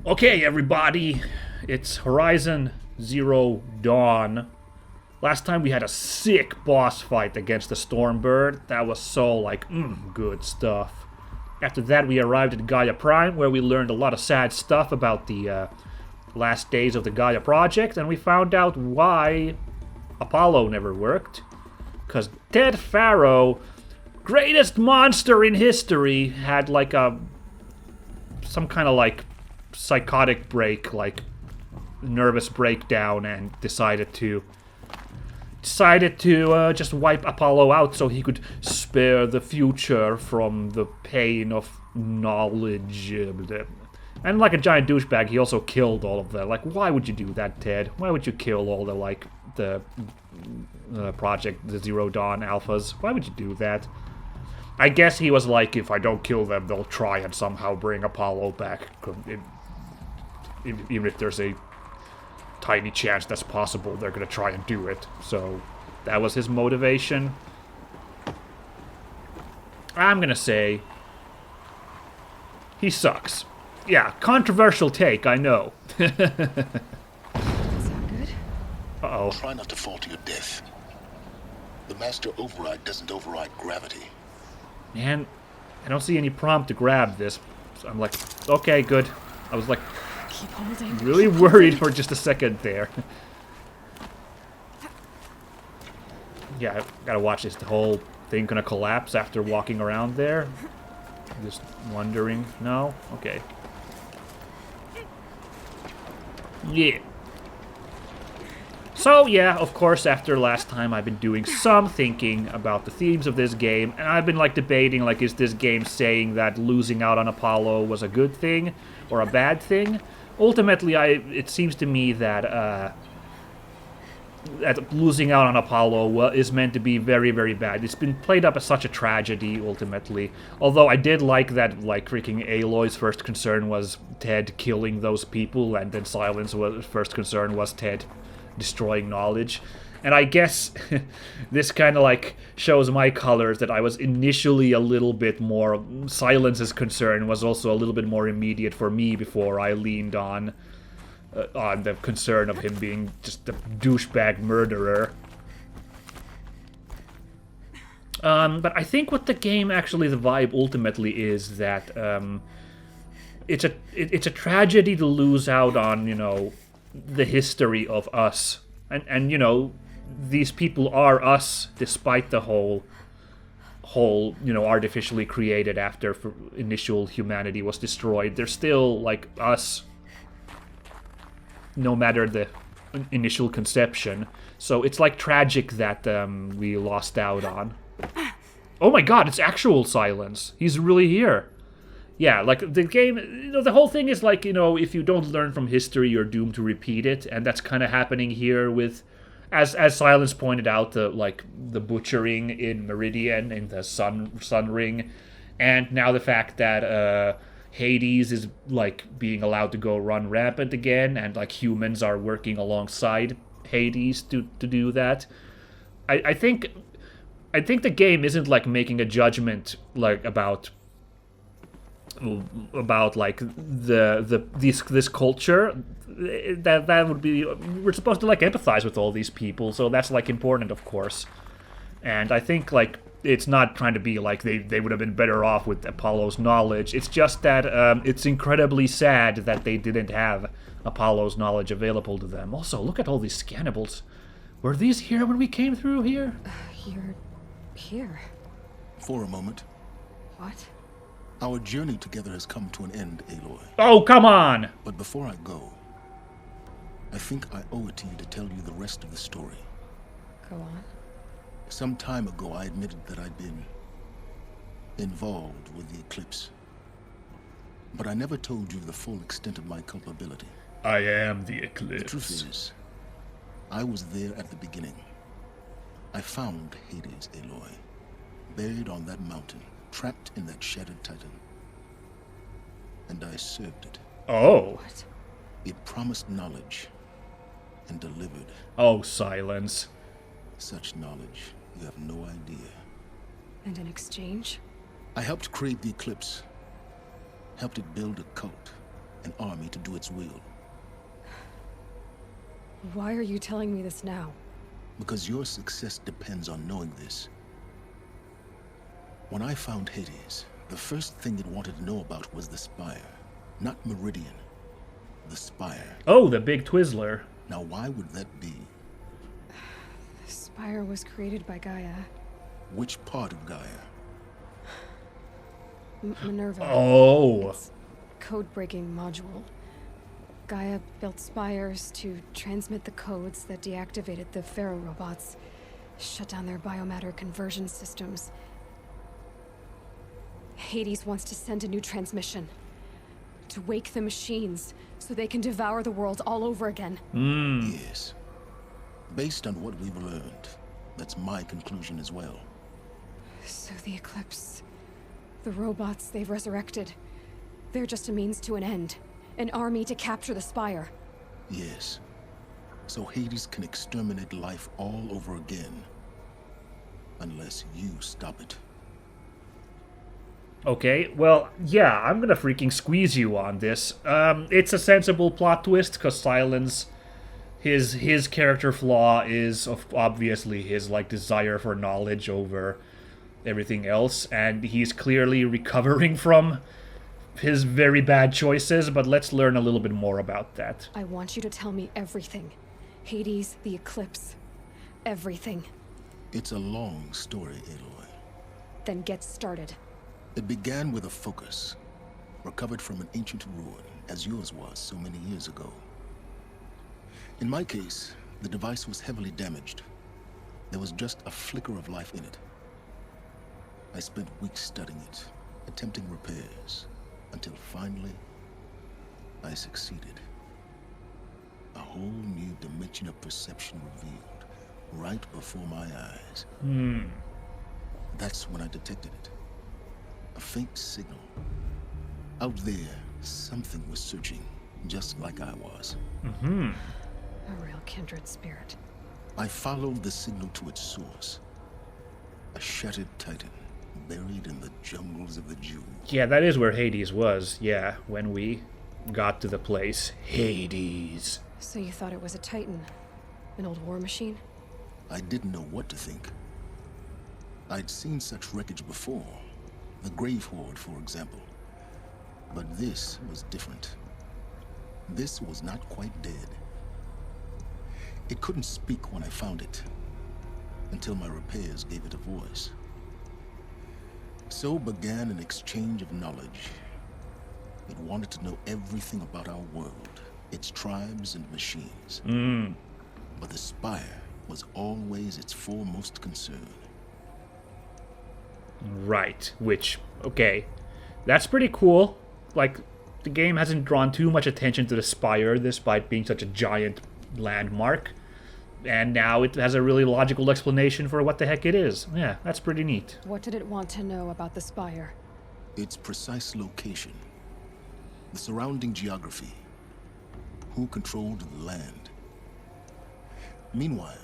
Okay, everybody, it's Horizon Zero Dawn. Last time we had a sick boss fight against the Stormbird. That was so, good stuff. After that, we arrived at Gaia Prime, where we learned a lot of sad stuff about the last days of the Gaia project, and we found out why Apollo never worked. Because Ted Faro, greatest monster in history, had some kind of psychotic break, nervous breakdown, and decided to just wipe Apollo out so he could spare the future from the pain of knowledge. And like a giant douchebag, he also killed all of them. Like, why would you do that, Ted? Why would you kill all the project, the Zero Dawn alphas? Why would you do that? I guess he was like, if I don't kill them, they'll try and somehow bring Apollo back. Even if there's a tiny chance that's possible, they're gonna try and do it. So that was his motivation. I'm gonna say he sucks. Yeah, controversial take, I know. Sound good? Uh-oh. Try not to fall to your death. The master override doesn't override gravity. Man, I don't see any prompt to grab this. So I'm like, okay, good. I was like, Keep holding. really worried for just a second there. Yeah, I gotta watch this. The whole thing gonna collapse after walking around there? Just wondering. No? Okay. Yeah. So, yeah, of course, after last time, I've been doing some thinking about the themes of this game, and I've been, debating, is this game saying that losing out on Apollo was a good thing or a bad thing? Ultimately, it seems to me that losing out on Apollo is meant to be very, very bad. It's been played up as such a tragedy, ultimately. Although I did like that, freaking Aloy's first concern was Ted killing those people, and then Sylens' first concern was Ted destroying knowledge. And I guess this kind of shows my colors that I was initially a little bit more... Sylens' concern was also a little bit more immediate for me before I leaned on the concern of him being just a douchebag murderer. But I think what the game actually, the vibe ultimately is that it's a tragedy to lose out on, the history of us. And these people are us, despite the whole artificially created after initial humanity was destroyed. They're still, us, no matter the initial conception. So it's, tragic that we lost out on. Oh my god, it's actual Sylens. He's really here. Yeah, the game, the whole thing is if you don't learn from history, you're doomed to repeat it, and that's kind of happening here with, as Sylens pointed out, the butchering in Meridian, in the Sun Ring, and now the fact that Hades is being allowed to go run rampant again, and humans are working alongside Hades to do that. I think the game isn't making a judgment about this culture. That would be, we're supposed to empathize with all these people, so that's important, of course. And I think it's not trying to be they would have been better off with Apollo's knowledge. It's just that it's incredibly sad that they didn't have Apollo's knowledge available to them. Also, look at all these scannables. Were these here when we came through here? You're here. For a moment, What? our journey together has come to an end, Aloy. Oh, come on! But before I go, I think I owe it to you to tell you the rest of the story. Go on. Some time ago, I admitted that I'd been involved with the eclipse. But I never told you the full extent of my culpability. I am the The eclipse. truth is, I was there at the beginning. I found Hades, Aloy, buried on that mountain, trapped in that shattered titan. And I served it. Oh. What? It promised knowledge and delivered Oh, Sylens. such knowledge. You have no idea. And in exchange? I helped create the eclipse. Helped it build a cult. an army to do its will. Why are you telling me this now? Because your success depends on knowing this. When I found Hades, the first thing it wanted to know about was the Spire. Not Meridian. The Spire. Oh, the big Twizzler. Now why would that be? The Spire was created by Gaia. Which part of Gaia? Minerva. Oh. It's code-breaking module. Gaia built spires to transmit the codes that deactivated the Pharaoh robots, shut down their biomatter conversion systems. Hades wants to send a new transmission to wake the machines so they can devour the world all over again. Yes. Based on what we've learned, that's my conclusion as well. So the Eclipse, the robots they've resurrected, they're just a means to an end. An army to capture the Spire. Yes. So Hades can exterminate life all over again. Unless you stop it. Okay, well, yeah, I'm gonna freaking squeeze you on this. It's a sensible plot twist, because Sylens, his character flaw is obviously his, like, desire for knowledge over everything else, and he's clearly recovering from his very bad choices, but let's learn a little bit more about that. I want you to tell me everything. Hades, the Eclipse, everything. It's a long story, Aloy. Then get started. It began with a focus, recovered from an ancient ruin, as yours was so many years ago. In my case, the device was heavily damaged. There was just a flicker of life in it. I spent weeks studying it, attempting repairs, until finally, I succeeded. A whole new dimension of perception revealed, right before my eyes. That's when I detected it. A faint signal. Out there, something was searching, just like I was. A real kindred spirit. I followed the signal to its source. A shattered titan, buried in the jungles of the Jew. Yeah, that is where Hades was, yeah, when we got to the place. Hades. So you thought it was a Titan? An old war machine? I didn't know what to think. I'd seen such wreckage before. The Grave Horde, for example. But this was different. This was not quite dead. It couldn't speak when I found it, until my repairs gave it a voice. So began an exchange of knowledge. It wanted to know everything about our world, its tribes and machines. But the Spire was always its foremost concern. Right, which, okay, that's pretty cool. Like, the game hasn't drawn too much attention to the Spire, despite being such a giant landmark. And now it has a really logical explanation for what the heck it is. Yeah, that's pretty neat. What did it want to know about the Spire? Its precise location, the surrounding geography, who controlled the land. Meanwhile,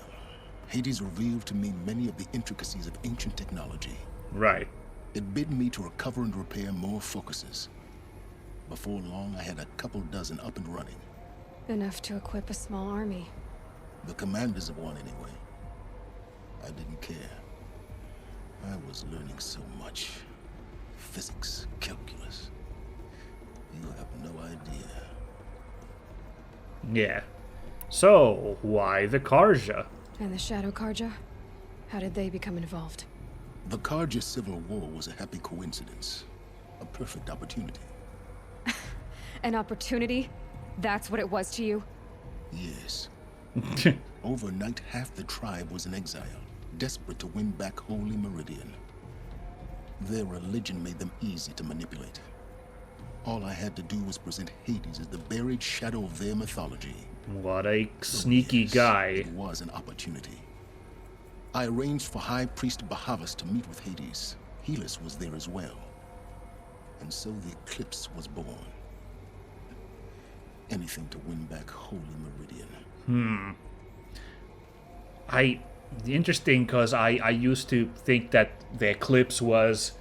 Hades revealed to me many of the intricacies of ancient technology. Right. It bid me to recover and repair more focuses. Before long, I had a couple dozen up and running. Enough to equip a small army. The commanders of one, anyway. I didn't care. I was learning so much. Physics, calculus. You have no idea. Yeah. So, why the Karja? And the Shadow Karja? How did they become involved? The Karja Civil War was a happy coincidence. A perfect opportunity. An opportunity? That's what it was to you? Yes. Overnight, half the tribe was in exile, desperate to win back Holy Meridian. Their religion made them easy to manipulate. All I had to do was present Hades as the buried shadow of their mythology. What a sneaky Yes, guy. It was an opportunity. I arranged for High Priest Bahavas to meet with Hades. Helis was there as well. And so the Eclipse was born. Anything to win back Holy Meridian. Interesting, because I used to think that the Eclipse was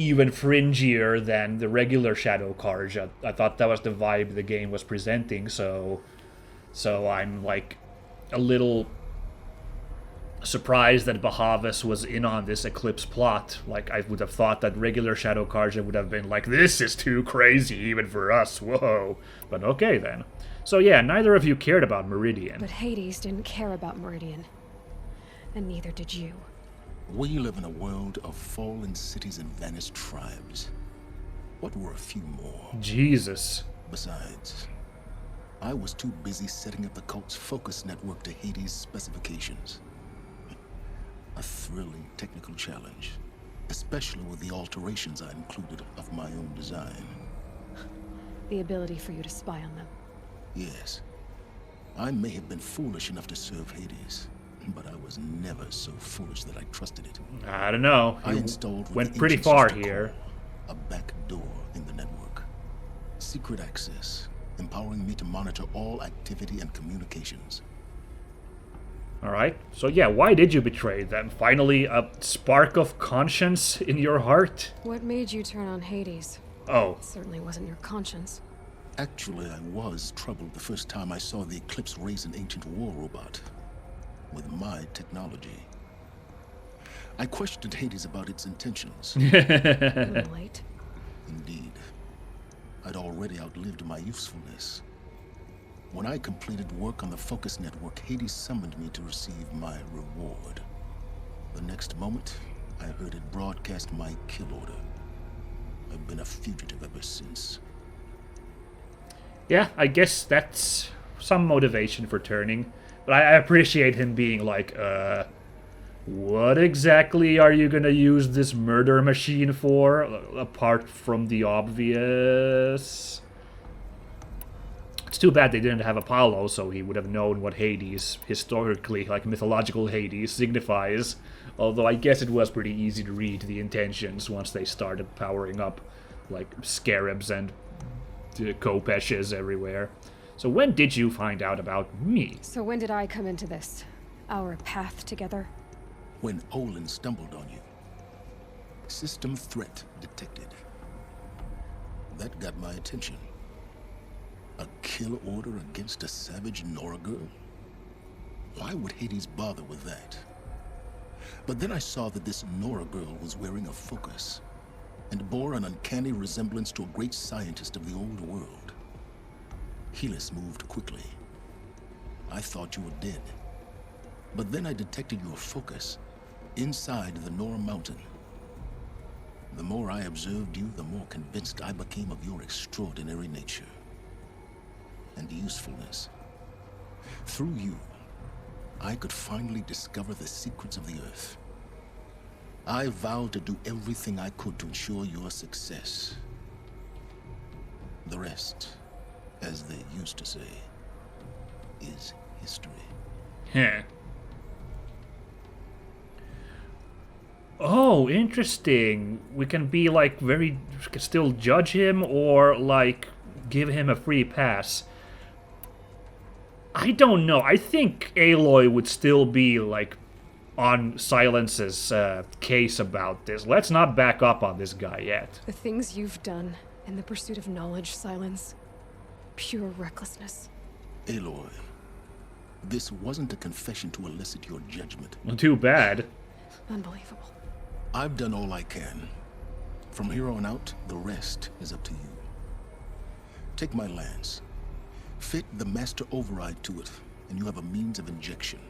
even fringier than the regular Shadow Carja. I thought that was the vibe the game was presenting, so I'm like a little surprised that Bahavas was in on this Eclipse plot. Like, I would have thought that regular Shadow Carja would have been like, this is too crazy even for us, whoa. But okay then. So yeah, neither of you cared about Meridian. But Hades didn't care about Meridian. And neither did you. We live in a world of fallen cities and vanished tribes. What were a few more? Jesus. Besides, I was too busy setting up the cult's focus network to Hades' specifications. A thrilling technical challenge, especially with the alterations I included of my own design. The ability for you to spy on them. Yes, I may have been foolish enough to serve Hades, but I was never so foolish that I trusted it. I don't know. I installed what went the pretty ancients far used to here. call a back door in the network. Secret access, empowering me to monitor all activity and communications. Alright, so yeah, why did you betray them? Finally, a spark of conscience in your heart? What made you turn on Hades? Oh. It certainly wasn't your conscience. Actually, I was troubled the first time I saw the Eclipse raise an ancient war robot with my technology. I questioned Hades about its intentions. A little late. Indeed. I'd already outlived my usefulness. When I completed work on the Focus Network, Hades summoned me to receive my reward. The next moment, I heard it broadcast my kill order. I've been a fugitive ever since. Yeah, I guess that's some motivation for turning. But I appreciate him being like, what exactly are you gonna use this murder machine for, apart from the obvious? It's too bad they didn't have Apollo, so he would have known what Hades, historically, like mythological Hades, signifies. Although I guess it was pretty easy to read the intentions once they started powering up, like, scarabs and Kopeshes everywhere. So when did you find out about me? So when did I come into this? Our path together? When Olin stumbled on you. System threat detected. That got my attention. A kill order against a savage Nora girl? Why would Hades bother with that? But then I saw that this Nora girl was wearing a focus and bore an uncanny resemblance to a great scientist of the old world. Helis moved quickly. I thought you were dead. But then I detected your focus inside the Nora mountain. The more I observed you, the more convinced I became of your extraordinary nature and usefulness. Through you, I could finally discover the secrets of the Earth. I vowed to do everything I could to ensure your success. The rest, as they used to say, is history. Heh. Oh, interesting. We can be like we can still judge him or like give him a free pass. I don't know. I think Aloy would still be like on Sylence's case about this. Let's not back up on this guy yet. The things you've done in the pursuit of knowledge, Sylens. Pure recklessness. Aloy, this wasn't a confession to elicit your judgment. Too bad. Unbelievable. I've done all I can. From here on out, the rest is up to you. Take my lance. Fit the master override to it, and you have a means of injection.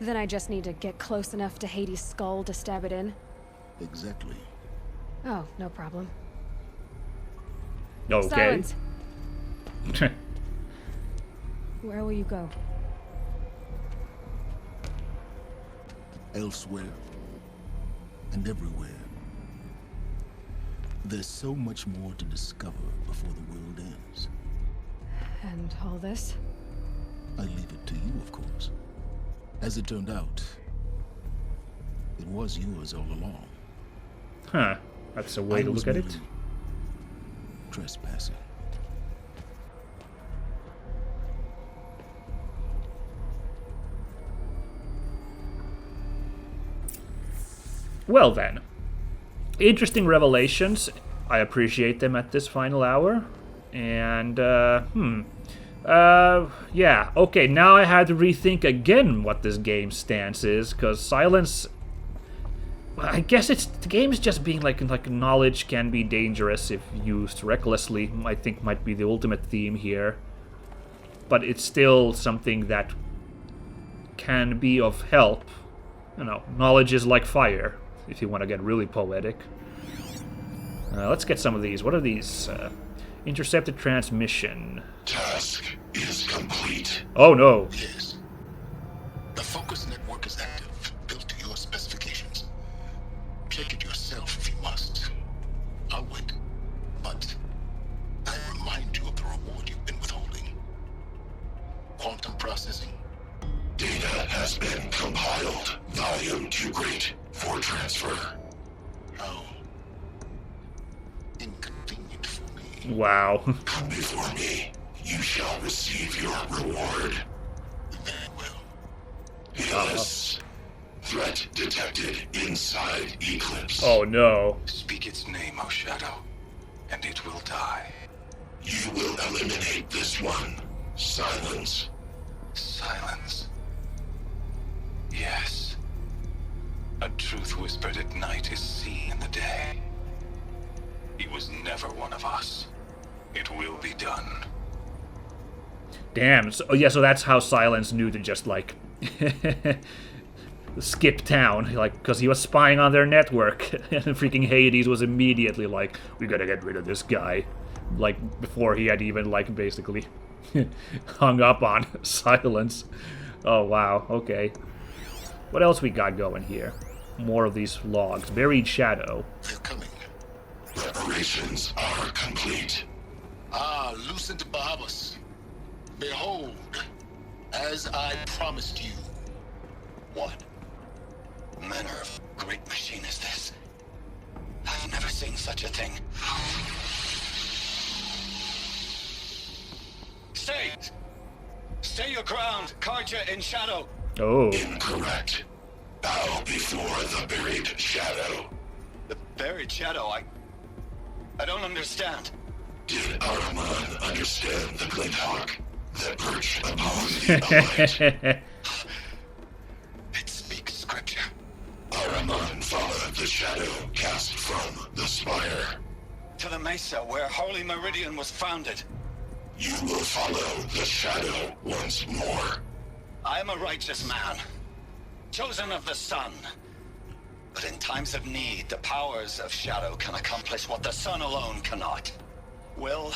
Then I just need to get close enough to Hades' skull to stab it in? Exactly. Oh, no problem. Okay. Sylens, where will you go? Elsewhere. And everywhere. There's so much more to discover before the world ends. And all this? I leave it to you, of course. As it turned out, it was yours all along. Huh. That's a way to look at it. Trespassing. Well then. interesting revelations. I appreciate them at this final hour. And, yeah, okay, now I had to rethink again what this game's stance is, because Sylens... I guess the game is just being like knowledge can be dangerous if used recklessly, I think might be the ultimate theme here. But it's still something that can be of help. You know, knowledge is like fire, if you want to get really poetic. Let's get some of these. What are these? Intercepted transmission. Task is complete. Oh no. Yes. The focus network is active, built to your specifications. Check it yourself if you must. I'll wait. But I remind you of the reward you've been withholding. Quantum processing. Data has been compiled. Volume too great for transfer. How inconvenient for me. Wow. Come before me. You shall receive your reward. Very well. Yes. Threat detected inside Eclipse. Oh no. Speak its name, O Shadow, and it will die. You will eliminate this one. Sylens. Silence. Yes. A truth whispered at night is seen in the day. He was never one of us. It will be done. Damn. So, yeah, so that's how Sylens knew to just, like, skip town, like, because he was spying on their network. And freaking Hades was immediately like, we gotta get rid of this guy. Like, before he had even, like, basically hung up on Sylens. Oh, wow. Okay. What else we got going here? More of these logs. Buried Shadow. They're coming. Preparations are complete. Ah, Lucent Bahamas. Behold, as I promised you. What? Manner of great machine is this? I've never seen such a thing. Stay! Stay your ground, Karja in Shadow! Oh. Incorrect. Bow before the buried shadow. The buried shadow, I don't understand. Did Ahriman understand the glint hawk that perched upon the light? It speaks scripture. Ahriman followed the shadow cast from the spire. To the mesa where Holy Meridian was founded. You will follow the shadow once more. I am a righteous man, chosen of the sun. But in times of need, the powers of Shadow can accomplish what the sun alone cannot. Will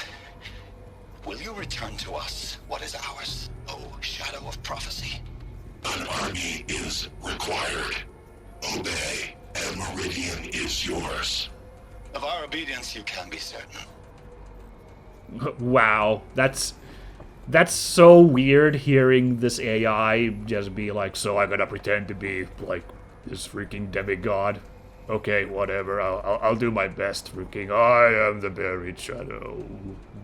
you return to us what is ours, O Shadow of Prophecy? An army is required. Obey, and Meridian is yours. Of our obedience you can be certain. Wow. That's so weird hearing this AI just be like, so I gotta pretend to be, like, this freaking demigod. Okay, whatever, I'll do my best, freaking, I am the buried shadow.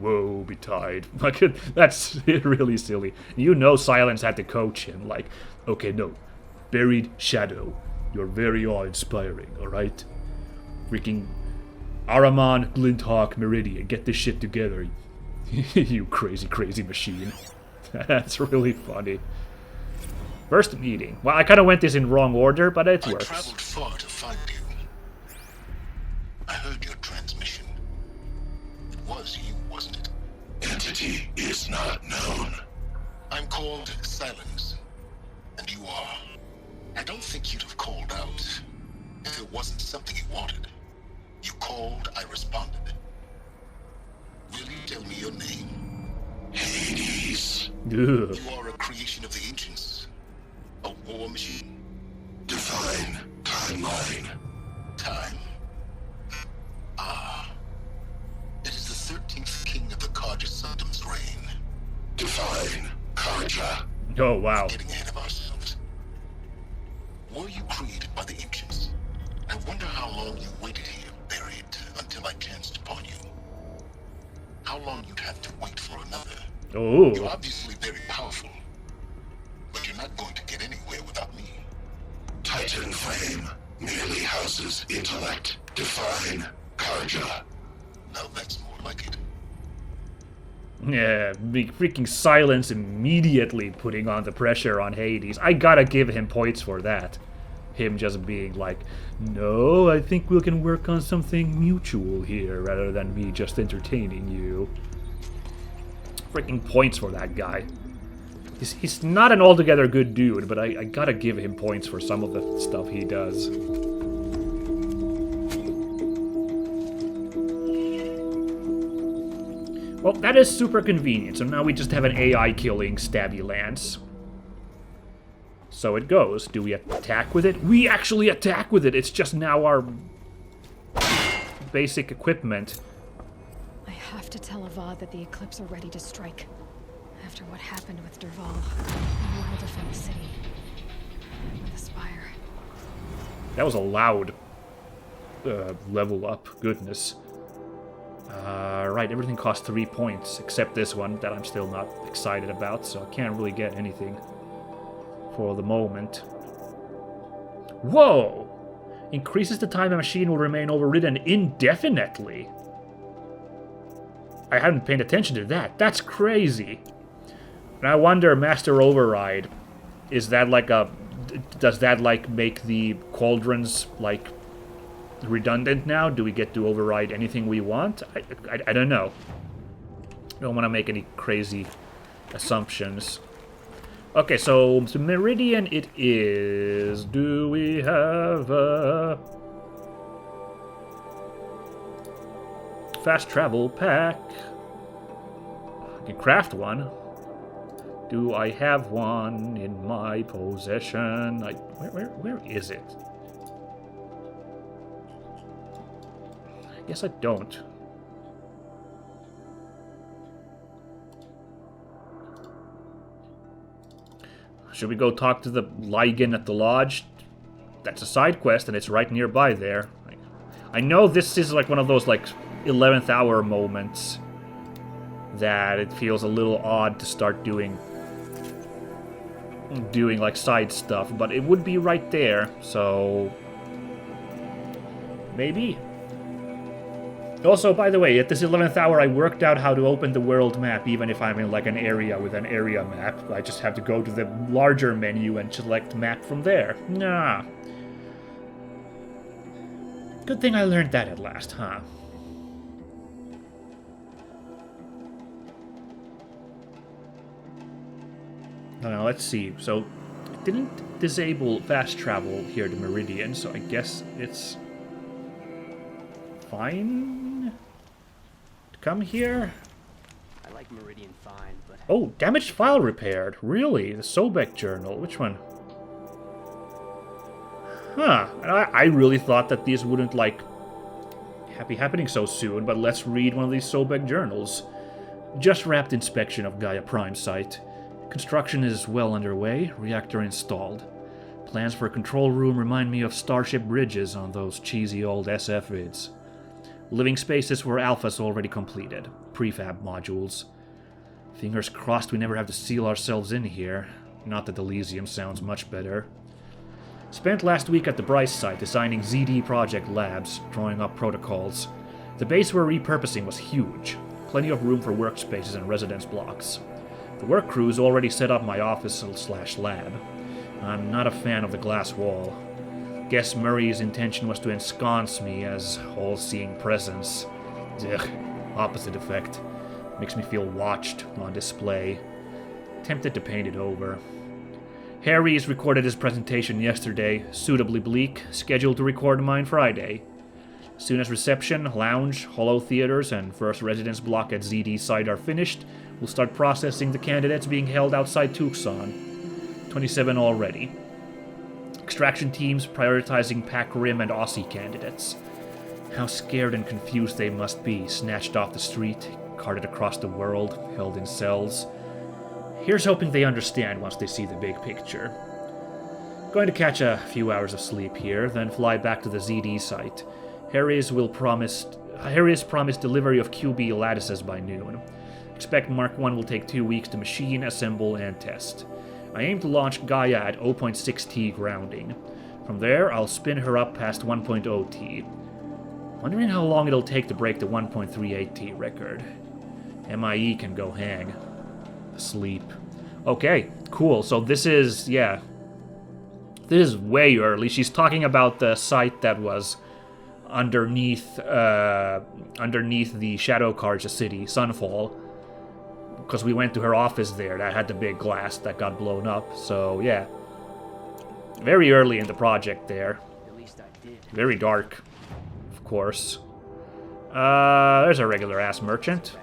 Woe betide. Like, that's really silly. You know Sylens had to coach him, like, okay, no, buried shadow. You're very awe-inspiring, alright? Freaking Ahriman, Glinthawk, Meridian, get this shit together. You crazy, crazy machine. That's really funny. First meeting. Well, I kind of went this in wrong order, but it works. I traveled far to find you. I heard your transmission. It was you, wasn't it? Entity is not known. I'm called Sylens, and you are. I don't think you'd have called out if it wasn't something you wanted. You called, I responded. Will you tell me your name? Hades. Ugh. You are a creation of the ancients. A war machine. Define timeline. Time. Ah. It is the 13th king of the Karja Sanctum's reign. Define Karja. Oh, wow. Getting ahead of ourselves. Were you created by the ancients? I wonder how long you waited here, buried, until I chanced upon you. How long you'd have to wait for another. Oh. You're obviously very powerful, but you're not going to get anywhere without me. Titan flame merely houses intellect. Define Karja. Now that's more like it. Yeah, big freaking Sylens immediately putting on the pressure on Hades. I gotta give him points for that. Him just being like, no, I think we can work on something mutual here rather than me just entertaining you. Freaking points for that guy. He's not an altogether good dude, but I gotta give him points for some of the stuff he does. Well, that is super convenient, so now we just have an AI killing Stabby Lance. So it goes. Do we attack with it? We actually attack with it! It's just now our basic equipment. I have to tell Avad that the Eclipse are ready to strike. After what happened with Derval, we will defend the city. With the Spire. That was a loud level up. Goodness. Right, everything costs 3 points, except this one that I'm still not excited about, so I can't really get anything for the moment. Whoa! Increases the time a machine will remain overridden indefinitely. I hadn't paid attention to that. That's crazy. And I wonder, Master Override, is that like a... does that like make the cauldrons like redundant now? Do we get to override anything we want? I don't know. I don't want to make any crazy assumptions. Okay, so Meridian it is. Do we have a fast travel pack? I can craft one. Do I have one in my possession? Where is it? I guess I don't. Should we go talk to the Lygan at the lodge? That's a side quest, and it's right nearby there. I know this is like one of those like 11th hour moments that it feels a little odd to start doing like side stuff, but it would be right there, so maybe. Also, by the way, at this 11th hour, I worked out how to open the world map, even if I'm in, like, an area with an area map. I just have to go to the larger menu and select map from there. Nah. Good thing I learned that at last, huh? Now, let's see. So, it didn't disable fast travel here to Meridian, so I guess it's fine to come here. I like Meridian fine, but... Oh, damaged file repaired. Really? The Sobek journal. Which one? Huh. I really thought that these wouldn't, like, be happening so soon, but let's read one of these Sobek journals. Just wrapped inspection of Gaia Prime site. Construction is well underway. Reactor installed. Plans for a control room remind me of Starship Bridges on those cheesy old SF vids. Living spaces for alphas already completed. Prefab modules. Fingers crossed we never have to seal ourselves in here. Not that Elysium sounds much better. Spent last week at the Bryce site designing ZD project labs, drawing up protocols. The base we're repurposing was huge. Plenty of room for workspaces and residence blocks. The work crew's already set up my office/lab. I'm not a fan of the glass wall. Guess Murray's intention was to ensconce me as all-seeing presence. Ugh, opposite effect. Makes me feel watched on display. Tempted to paint it over. Harry's recorded his presentation yesterday, suitably bleak, scheduled to record mine Friday. Soon as reception, lounge, holo theaters, and first residence block at ZD site are finished, we'll start processing the candidates being held outside Tucson. 27 already. Extraction teams prioritizing Pac Rim and Aussie candidates. How scared and confused they must be, snatched off the street, carted across the world, held in cells. Here's hoping they understand once they see the big picture. Going to catch a few hours of sleep here, then fly back to the ZD site. Harry's promised delivery of QB lattices by noon. Expect Mark 1 will take 2 weeks to machine, assemble, and test. I aim to launch Gaia at 0.6T grounding. From there, I'll spin her up past 1.0 T. Wondering how long it'll take to break the 1.38 T record. MIE can go hang. Sleep. Okay, cool. So this is, yeah. This is way early. She's talking about the site that was underneath the Shadow Karja city, Sunfall. Because we went to her office there that had the big glass that got blown up. So, yeah. Very early in the project there. At least I did. Very dark, of course. There's a regular-ass merchant.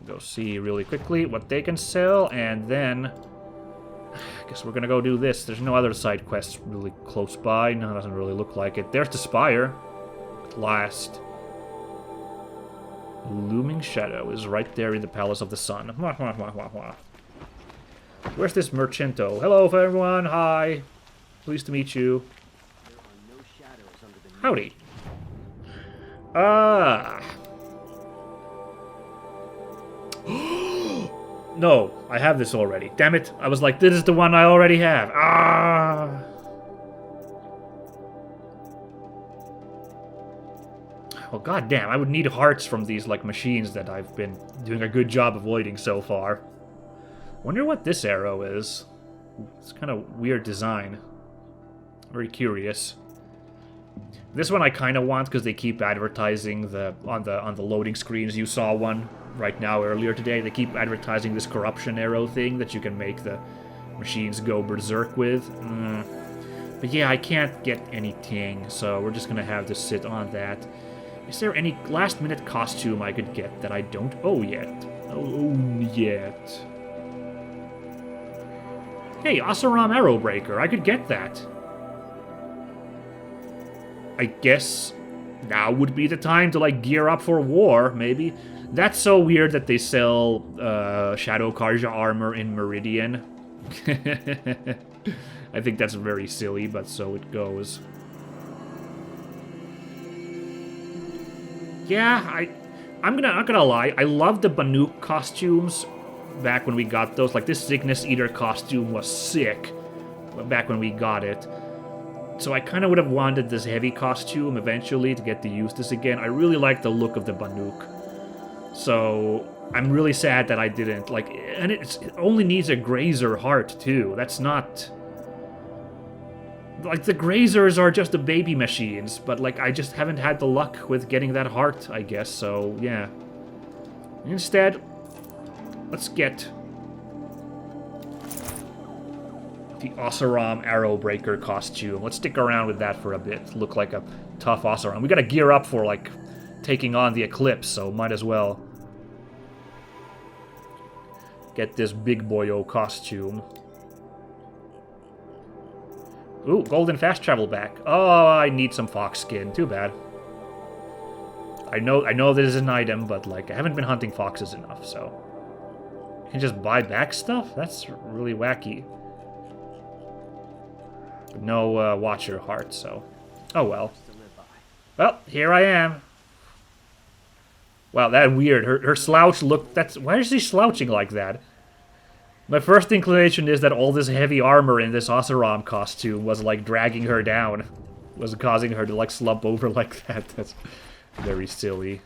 Go see really quickly what they can sell, and then... I guess we're gonna go do this. There's no other side quests really close by. No, it doesn't really look like it. There's the spire. Last. Looming Shadow is right there in the Palace of the Sun. Where's this merchanto? Hello, everyone. Hi. Pleased to meet you. There are no shadows under the Howdy. No, I have this already. Damn it. I was like, this is the one I already have. Well, goddamn, I would need hearts from these, like, machines that I've been doing a good job avoiding so far. Wonder what this arrow is. It's kind of weird design. Very curious. This one I kind of want because they keep advertising on the loading screens. You saw one right now earlier today. They keep advertising this corruption arrow thing that you can make the machines go berserk with. But yeah, I can't get anything, so we're just gonna have to sit on that. Is there any last-minute costume I could get that I don't own yet? Hey, Asaram Arrowbreaker, I could get that. I guess now would be the time to, like, gear up for war, maybe. That's so weird that they sell Shadow Karja armor in Meridian. I think that's very silly, but so it goes. Yeah, I'm not gonna lie. I love the Banuk costumes back when we got those. Like, this Cygnus Eater costume was sick back when we got it. So I kind of would have wanted this heavy costume eventually to get to use this again. I really like the look of the Banuk. So I'm really sad that I didn't. Like, and it only needs a Grazer heart, too. That's not... Like, the Grazers are just the baby machines, but, like, I just haven't had the luck with getting that heart, I guess, so, yeah. Instead, let's get the Oseram Arrowbreaker costume. Let's stick around with that for a bit. Look like a tough Oseram. We gotta gear up for, like, taking on the Eclipse, so might as well get this big boyo costume. Ooh, golden fast travel back. Oh, I need some fox skin. Too bad. I know this is an item, but, like, I haven't been hunting foxes enough, so... You can just buy back stuff? That's really wacky. No Watcher heart, so... Oh, well. Well, here I am. Wow, that weird. Her slouch look... Why is she slouching like that? My first inclination is that all this heavy armor in this Oseram costume was, like, dragging her down. Was causing her to, like, slump over like that. That's very silly.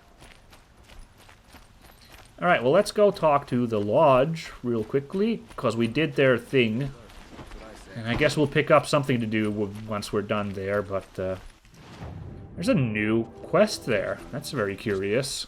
Alright, well, let's go talk to the Lodge real quickly, because we did their thing. And I guess we'll pick up something to do once we're done there, but, there's a new quest there. That's very curious.